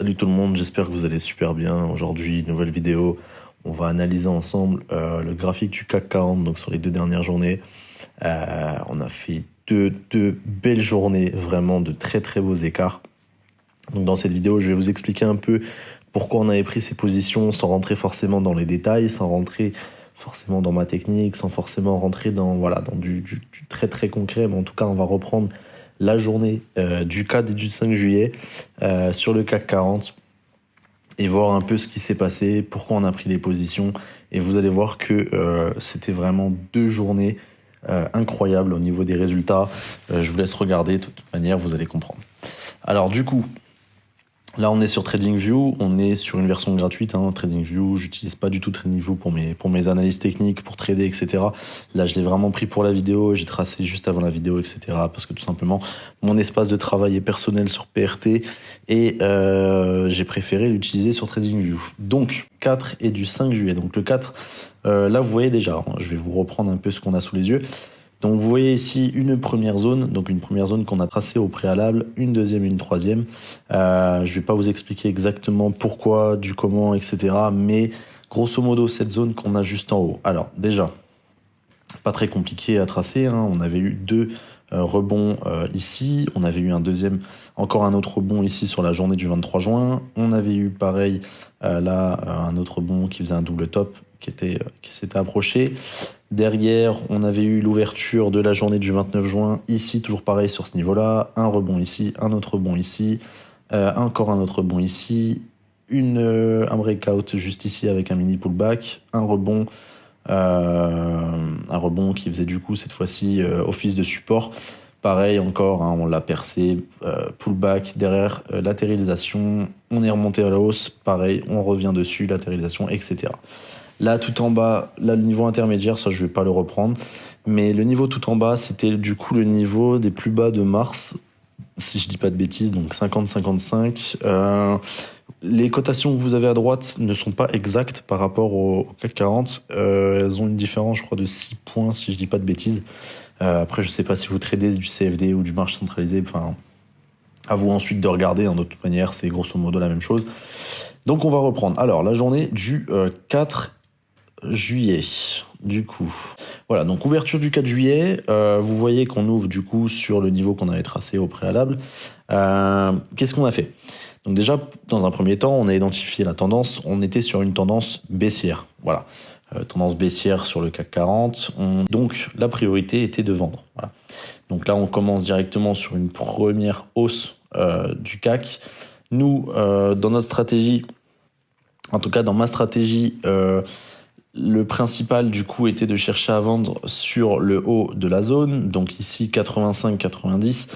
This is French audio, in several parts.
Salut tout le monde, j'espère que vous allez super bien. Aujourd'hui, nouvelle vidéo. On va analyser ensemble le graphique du CAC 40 donc sur les 2 dernières journées. On a fait deux belles journées, vraiment de très très beaux écarts. Donc dans cette vidéo, je vais vous expliquer un peu pourquoi on avait pris ces positions sans rentrer forcément dans les détails, sans rentrer forcément dans ma technique, sans forcément rentrer dans, dans du très très concret. Mais en tout cas, on va reprendre la journée du 4 et du 5 juillet sur le CAC 40 et voir un peu ce qui s'est passé, pourquoi on a pris les positions. Et vous allez voir que c'était vraiment 2 journées incroyables au niveau des résultats. Je vous laisse regarder, de toute manière, vous allez comprendre. Alors du coup, là on est sur TradingView, on est sur une version gratuite, TradingView, j'utilise pas du tout TradingView pour mes analyses techniques, pour trader, etc. Là je l'ai vraiment pris pour la vidéo, j'ai tracé juste avant la vidéo, etc. Parce que tout simplement, mon espace de travail est personnel sur PRT et j'ai préféré l'utiliser sur TradingView. Donc 4 et du 5 juillet, donc le 4, là vous voyez déjà, je vais vous reprendre un peu ce qu'on a sous les yeux. Donc vous voyez ici une première zone, donc une première zone qu'on a tracée au préalable, une deuxième et une troisième. Je ne vais pas vous expliquer exactement pourquoi, du comment, etc. Mais grosso modo, cette zone qu'on a juste en haut. Alors déjà, pas très compliqué à tracer, on avait eu deux rebonds ici, on avait eu encore un autre rebond ici sur la journée du 23 juin. On avait eu pareil là un autre rebond qui faisait un double top qui s'était approché. Derrière, on avait eu l'ouverture de la journée du 29 juin, ici, toujours pareil sur ce niveau-là, un rebond ici, un autre rebond ici, encore un autre rebond ici, un breakout juste ici avec un mini pullback, un rebond qui faisait du coup cette fois-ci office de support. Pareil encore, on l'a percé, pullback, derrière latéralisation, on est remonté à la hausse, pareil, on revient dessus, latéralisation, etc. Là, tout en bas, là, le niveau intermédiaire, ça, je ne vais pas le reprendre. Mais le niveau tout en bas, c'était du coup le niveau des plus bas de mars, si je dis pas de bêtises, donc 50-55. Les cotations que vous avez à droite ne sont pas exactes par rapport au CAC 40. Elles ont une différence, je crois, de 6 points, si je dis pas de bêtises. Après, je sais pas si vous tradez du CFD ou du marché centralisé. Enfin, à vous ensuite de regarder. De toute manière, c'est grosso modo la même chose. Donc, on va reprendre. Alors, la journée du 4 juillet, du coup. Voilà, donc ouverture du 4 juillet. Vous voyez qu'on ouvre du coup sur le niveau qu'on avait tracé au préalable. Qu'est-ce qu'on a fait? Donc déjà, dans un premier temps, on a identifié la tendance. On était sur une tendance baissière. Voilà, tendance baissière sur le CAC 40. Donc la priorité était de vendre. Voilà. Donc là, on commence directement sur une première hausse du CAC. Nous, dans notre stratégie, en tout cas dans ma stratégie, le principal du coup était de chercher à vendre sur le haut de la zone, donc ici 85-90.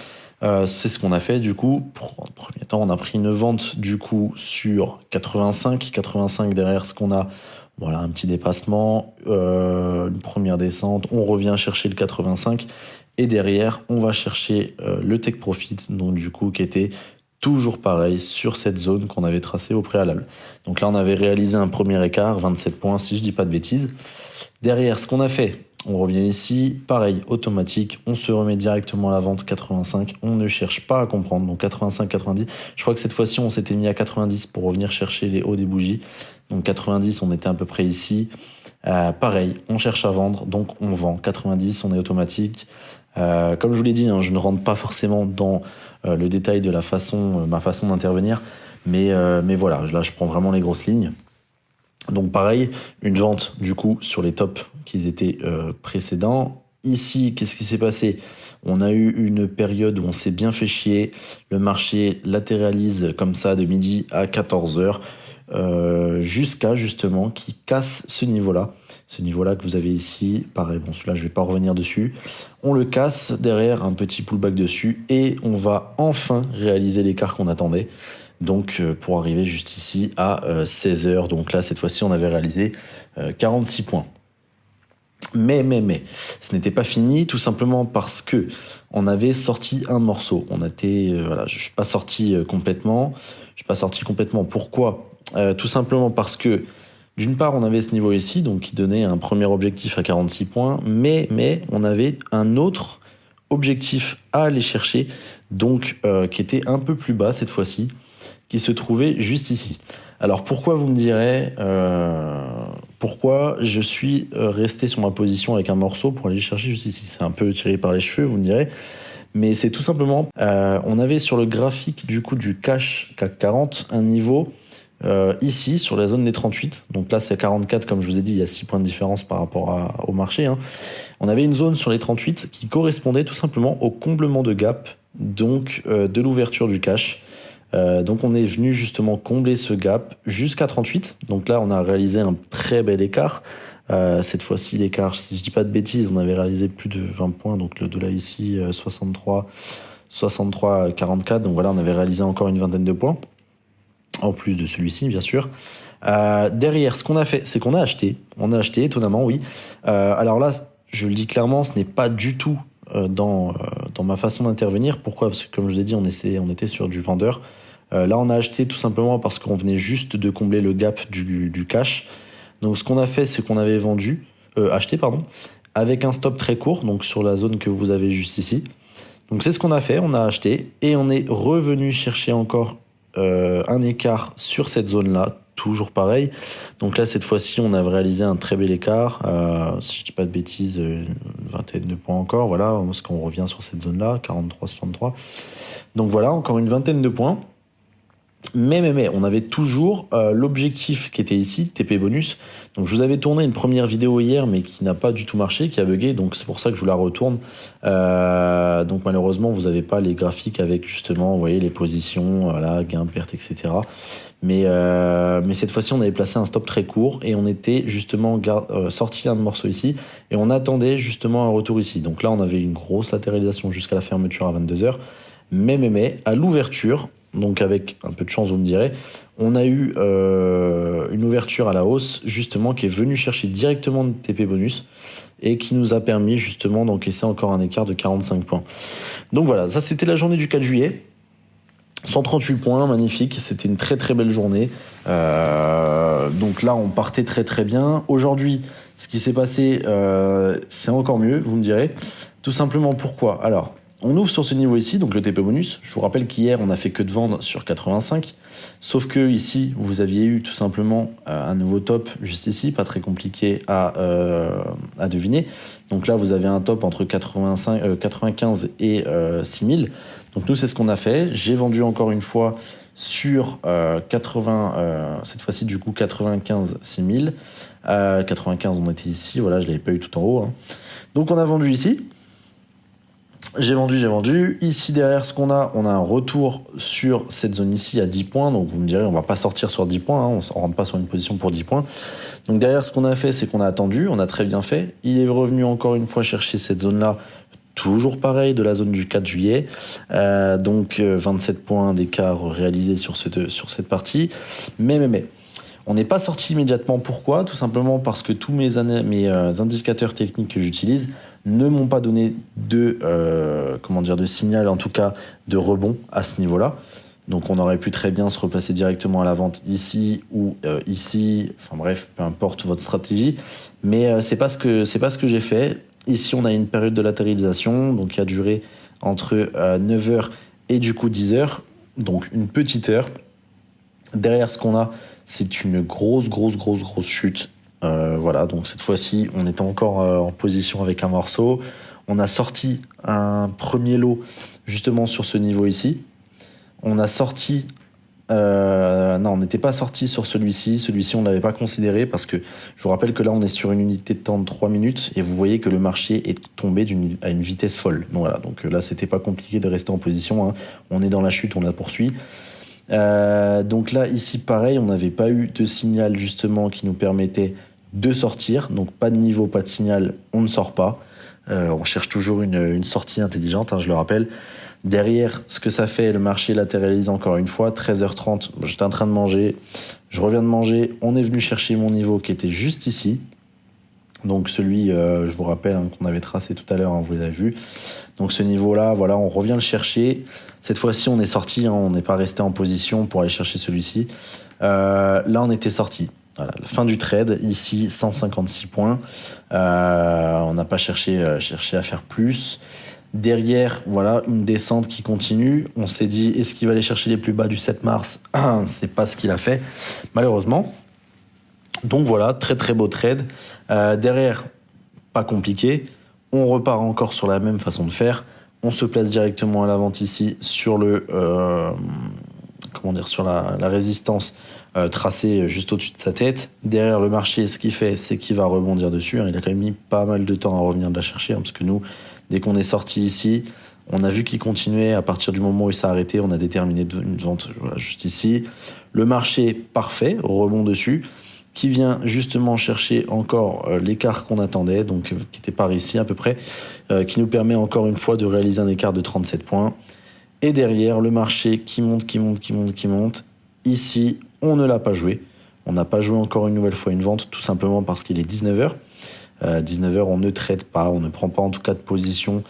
C'est ce qu'on a fait du coup. En premier temps, on a pris une vente du coup sur 85 derrière ce qu'on a. Voilà, un petit dépassement, une première descente, on revient chercher le 85 et derrière on va chercher le take profit, donc du coup qui était toujours pareil sur cette zone qu'on avait tracée au préalable. Donc là, on avait réalisé un premier écart, 27 points, si je dis pas de bêtises. Derrière, ce qu'on a fait, on revient ici, pareil, automatique, on se remet directement à la vente 85, on ne cherche pas à comprendre, donc 85-90. Je crois que cette fois-ci, on s'était mis à 90 pour revenir chercher les hauts des bougies. Donc 90, on était à peu près ici. Pareil, on cherche à vendre, donc on vend. 90, on est automatique. Comme je vous l'ai dit, je ne rentre pas forcément dans le détail de ma façon d'intervenir, mais voilà, là je prends vraiment les grosses lignes. Donc pareil, une vente du coup sur les tops qui étaient précédents. Ici, qu'est-ce qui s'est passé? On a eu une période où on s'est bien fait chier. Le marché latéralise comme ça de midi à 14h jusqu'à justement qui casse ce niveau-là. Ce niveau-là que vous avez ici, pareil, bon celui-là je vais pas revenir dessus. On le casse, derrière un petit pullback dessus et on va enfin réaliser l'écart qu'on attendait. Donc pour arriver juste ici à 16h. Donc là cette fois-ci on avait réalisé 46 points. Mais, ce n'était pas fini, tout simplement parce que on avait sorti un morceau. Je suis pas sorti complètement. Pourquoi? Tout simplement parce que d'une part, on avait ce niveau ici, donc qui donnait un premier objectif à 46 points, mais on avait un autre objectif à aller chercher, donc qui était un peu plus bas cette fois-ci, qui se trouvait juste ici. Alors pourquoi vous me direz, pourquoi je suis resté sur ma position avec un morceau pour aller chercher juste ici? C'est un peu tiré par les cheveux, vous me direz. Mais c'est tout simplement, on avait sur le graphique du coup du cash CAC 40 un niveau ici sur la zone des 38. Donc là c'est 44 comme je vous ai dit, il y a 6 points de différence par rapport au marché. Hein. On avait une zone sur les 38 qui correspondait tout simplement au comblement de gap donc de l'ouverture du cash. Donc on est venu justement combler ce gap jusqu'à 38. Donc là on a réalisé un très bel écart. Cette fois-ci l'écart, si je dis pas de bêtises, on avait réalisé plus de 20 points. Donc de là ici 63, 44. Donc voilà, on avait réalisé encore une vingtaine de points. En plus de celui-ci bien sûr. Derrière, ce qu'on a fait, c'est qu'on a acheté. On a acheté étonnamment, oui. Alors là, je le dis clairement, ce n'est pas du tout dans ma façon d'intervenir. Pourquoi? Parce que comme je vous ai dit, on était sur du vendeur. Là, on a acheté tout simplement parce qu'on venait juste de combler le gap du cash. Donc, ce qu'on a fait, c'est qu'on avait acheté, avec un stop très court, donc sur la zone que vous avez juste ici. Donc, c'est ce qu'on a fait, on a acheté et on est revenu chercher encore un écart sur cette zone-là, toujours pareil. Donc là, cette fois-ci, on a réalisé un très bel écart. Si je dis pas de bêtises, une vingtaine de points encore, voilà, parce qu'on revient sur cette zone-là, 43-63. Donc voilà, encore une vingtaine de points. Mais, on avait toujours l'objectif qui était ici, TP bonus. Donc je vous avais tourné une première vidéo hier, mais qui n'a pas du tout marché, qui a bugué, donc c'est pour ça que je vous la retourne. Donc malheureusement, vous n'avez pas les graphiques avec justement, vous voyez, les positions, voilà, gain, perte, etc. Mais cette fois-ci, on avait placé un stop très court et on était justement sorti un morceau ici et on attendait justement un retour ici. Donc là, on avait une grosse latéralisation jusqu'à la fermeture à 22h. Mais, à l'ouverture, donc avec un peu de chance vous me direz, on a eu une ouverture à la hausse justement qui est venue chercher directement de TP bonus et qui nous a permis justement d'encaisser encore un écart de 45 points. Donc voilà, ça c'était la journée du 4 juillet. 138 points, magnifique, c'était une très très belle journée. Donc là on partait très très bien. Aujourd'hui, ce qui s'est passé, c'est encore mieux, vous me direz. Tout simplement pourquoi? Alors, on ouvre sur ce niveau ici, donc le TP bonus. Je vous rappelle qu'hier, on n'a fait que de vendre sur 85. Sauf que ici, vous aviez eu tout simplement un nouveau top juste ici, pas très compliqué à deviner. Donc là, vous avez un top entre 95 et 6000. Donc nous, c'est ce qu'on a fait. J'ai vendu encore une fois sur 80, cette fois-ci du coup 95, 6000. 95, on était ici, voilà, je ne l'avais pas eu tout en haut. Hein. Donc on a vendu ici. J'ai vendu. Ici, derrière, ce qu'on a, on a un retour sur cette zone ici à 10 points. Donc, vous me direz, on va pas sortir sur 10 points. Hein, on ne rentre pas sur une position pour 10 points. Donc, derrière, ce qu'on a fait, c'est qu'on a attendu. On a très bien fait. Il est revenu encore une fois chercher cette zone-là. Toujours pareil, de la zone du 4 juillet. Donc, 27 points d'écart réalisés sur cette partie. Mais. On n'est pas sorti immédiatement. Pourquoi? Tout simplement parce que tous mes indicateurs techniques que j'utilise ne m'ont pas donné de signal, en tout cas de rebond à ce niveau-là. Donc on aurait pu très bien se replacer directement à la vente ici ou ici. Enfin bref, peu importe votre stratégie. Mais c'est pas ce que j'ai fait. Ici, on a une période de latéralisation, donc qui a duré entre 9h et du coup 10h. Donc une petite heure. Derrière ce qu'on a, c'est une grosse chute. Voilà, donc cette fois-ci, on est encore en position avec un morceau. On a sorti un premier lot justement sur ce niveau ici. On a sorti... non, on n'était pas sorti sur celui-ci. Celui-ci, on ne l'avait pas considéré parce que je vous rappelle que là, on est sur une unité de temps de 3 minutes et vous voyez que le marché est tombé à une vitesse folle. Donc voilà, donc là, c'était pas compliqué de rester en position. Hein. On est dans la chute, on la poursuit. Donc là, ici, pareil, on n'avait pas eu de signal justement qui nous permettait de sortir. Donc pas de niveau, pas de signal, on ne sort pas. On cherche toujours une sortie intelligente, hein, je le rappelle. Derrière, ce que ça fait, le marché latéralise encore une fois. 13h30, j'étais en train de manger. Je reviens de manger. On est venu chercher mon niveau qui était juste ici. Donc celui, je vous rappelle, hein, qu'on avait tracé tout à l'heure, hein, vous l'avez vu. Donc ce niveau-là, voilà, on revient le chercher. Cette fois-ci, on est sorti, hein, on n'est pas resté en position pour aller chercher celui-ci. Là, on était sorti. Voilà, la fin du trade, ici, 156 points. On n'a pas cherché à faire plus. Derrière, voilà, une descente qui continue. On s'est dit, est-ce qu'il va aller chercher les plus bas du 7 mars? C'est pas ce qu'il a fait, malheureusement. Donc voilà, très très beau trade. Derrière, pas compliqué. On repart encore sur la même façon de faire. On se place directement à la vente ici sur le, comment dire, sur la résistance tracée juste au-dessus de sa tête. Derrière le marché, ce qu'il fait, c'est qu'il va rebondir dessus. Il a quand même mis pas mal de temps à revenir de la chercher, parce que nous, dès qu'on est sorti ici, on a vu qu'il continuait. À partir du moment où il s'est arrêté, on a déterminé une vente voilà, juste ici. Le marché, parfait, rebond dessus, qui vient justement chercher encore l'écart qu'on attendait, donc qui était par ici à peu près, qui nous permet encore une fois de réaliser un écart de 37 points. Et derrière, le marché qui monte, qui monte, qui monte, qui monte. Ici, on ne l'a pas joué. On n'a pas joué encore une nouvelle fois une vente, tout simplement parce qu'il est 19h. 19h, on ne trade pas, on ne prend pas en tout cas de position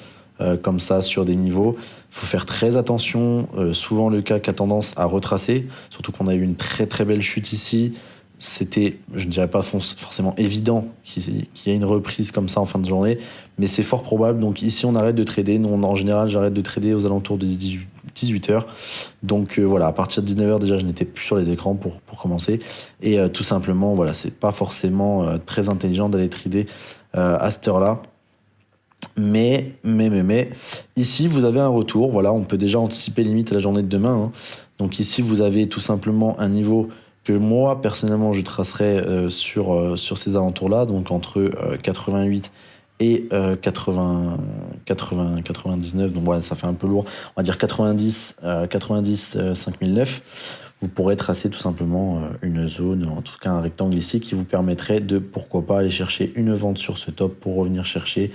comme ça sur des niveaux. Il faut faire très attention. Souvent, le CAC a tendance à retracer, surtout qu'on a eu une très très belle chute ici. C'était, je ne dirais pas forcément évident qu'il y ait une reprise comme ça en fin de journée, mais c'est fort probable. Donc ici, on arrête de trader. Nous, en général, j'arrête de trader aux alentours de 18h. Donc voilà, à partir de 19h, déjà, je n'étais plus sur les écrans pour commencer. Et tout simplement, voilà, c'est pas forcément très intelligent d'aller trader à cette heure-là. Mais, ici, vous avez un retour. Voilà, on peut déjà anticiper limite à la journée de demain. Hein. Donc ici, vous avez tout simplement un niveau que moi, personnellement, je tracerais sur ces alentours-là, donc entre 88 et 99, donc voilà, ça fait un peu lourd, on va dire 90, 5009, vous pourrez tracer tout simplement une zone, en tout cas un rectangle ici, qui vous permettrait de, pourquoi pas, aller chercher une vente sur ce top pour revenir chercher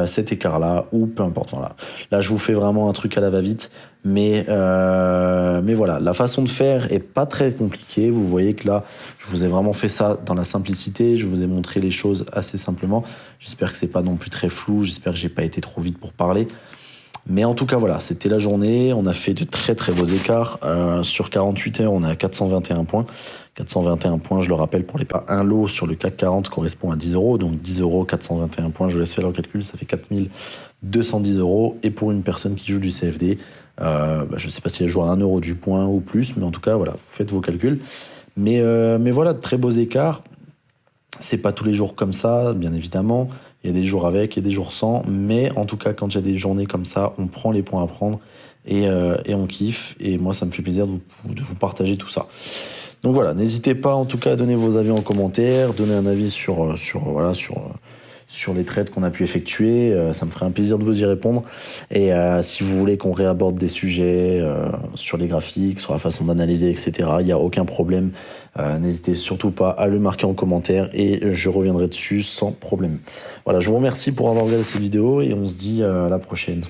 cet écart-là, ou peu importe. Voilà. Là, je vous fais vraiment un truc à la va-vite, mais voilà, la façon de faire est pas très compliquée. Vous voyez que là, je vous ai vraiment fait ça dans la simplicité. Je vous ai montré les choses assez simplement. J'espère que c'est pas non plus très flou. J'espère que j'ai pas été trop vite pour parler. Mais en tout cas, voilà, c'était la journée. On a fait de très très beaux écarts. Sur 48 heures, on est à 421 points. 421 points, je le rappelle, pour les pas, un lot sur le CAC 40 correspond à 10 euros. Donc 10 euros, 421 points, je laisse faire le calcul, ça fait 4210 euros. Et pour une personne qui joue du CFD, je ne sais pas si elle joue à 1 euro du point ou plus, mais en tout cas, voilà, vous faites vos calculs. Mais voilà, de très beaux écarts. C'est pas tous les jours comme ça, bien évidemment. Il y a des jours avec, il y a des jours sans. Mais en tout cas, quand il y a des journées comme ça, on prend les points à prendre et on kiffe. Et moi, ça me fait plaisir de vous partager tout ça. Donc voilà, n'hésitez pas en tout cas à donner vos avis en commentaire, donner un avis sur les trades qu'on a pu effectuer. Ça me ferait un plaisir de vous y répondre. Et si vous voulez qu'on réaborde des sujets sur les graphiques, sur la façon d'analyser, etc., il n'y a aucun problème. N'hésitez surtout pas à le marquer en commentaire et je reviendrai dessus sans problème. Voilà, je vous remercie pour avoir regardé cette vidéo et on se dit à la prochaine.